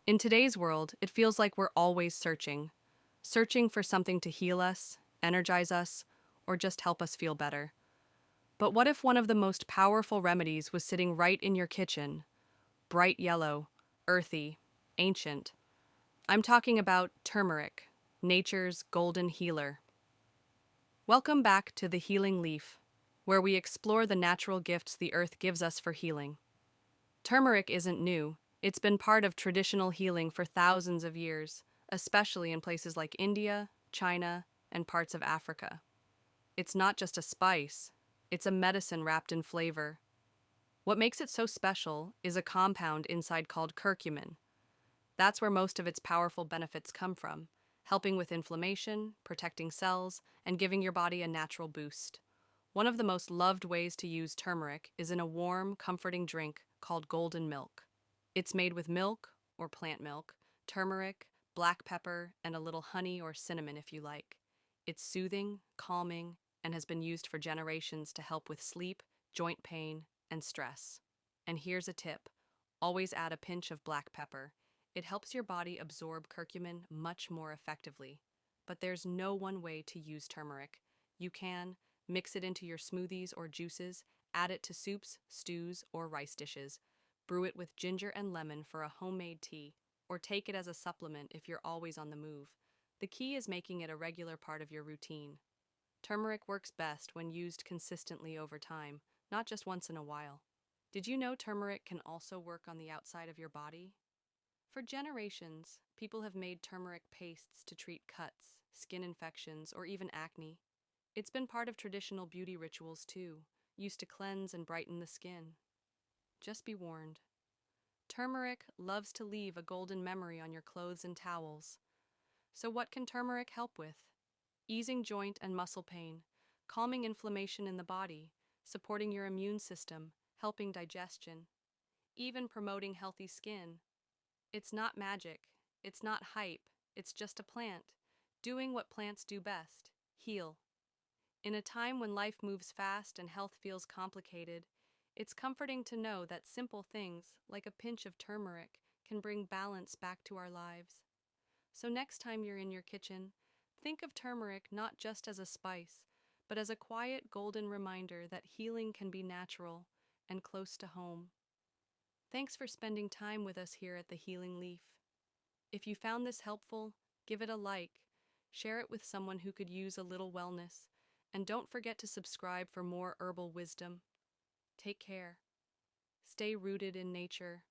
In today's world, it feels like we're always searching for something to heal us, energize us, or just help us feel better. But what if one of the most powerful remedies was sitting right in your kitchen? Bright yellow, earthy, ancient. I'm talking about turmeric, nature's golden healer. Welcome back to The Healing Leaf, where we explore the natural gifts the earth gives us for healing. Turmeric isn't new. It's been part of traditional healing for thousands of years, especially in places like India, China, and parts of Africa. It's not just a spice, it's a medicine wrapped in flavor. What makes it so special is a compound inside called curcumin. That's where most of its powerful benefits come from, helping with inflammation, protecting cells, and giving your body a natural boost. One of the most loved ways to use turmeric is in a warm, comforting drink called golden milk. It's made with milk, or plant milk, turmeric, black pepper, and a little honey or cinnamon if you like. It's soothing, calming, and has been used for generations to help with sleep, joint pain, and stress. And here's a tip: always add a pinch of black pepper. It helps your body absorb curcumin much more effectively. But there's no one way to use turmeric. You can mix it into your smoothies or juices, add it to soups, stews, or rice dishes. Brew it with ginger and lemon for a homemade tea, or take it as a supplement if you're always on the move. The key is making it a regular part of your routine. Turmeric works best when used consistently over time, not just once in a while. Did you know turmeric can also work on the outside of your body? For generations, people have made turmeric pastes to treat cuts, skin infections, or even acne. It's been part of traditional beauty rituals too, used to cleanse and brighten the skin. Just be warned: turmeric loves to leave a golden memory on your clothes and towels. So, what can turmeric help with? Easing joint and muscle pain, calming inflammation in the body, supporting your immune system, helping digestion, even promoting healthy skin. It's not magic, it's not hype, it's just a plant, doing what plants do best: heal. In a time when life moves fast and health feels complicated, it's comforting to know that simple things, like a pinch of turmeric, can bring balance back to our lives. So next time you're in your kitchen, think of turmeric not just as a spice, but as a quiet golden reminder that healing can be natural and close to home. Thanks for spending time with us here at The Healing Leaf. If you found this helpful, give it a like, share it with someone who could use a little wellness, and don't forget to subscribe for more herbal wisdom. Take care. Stay rooted in nature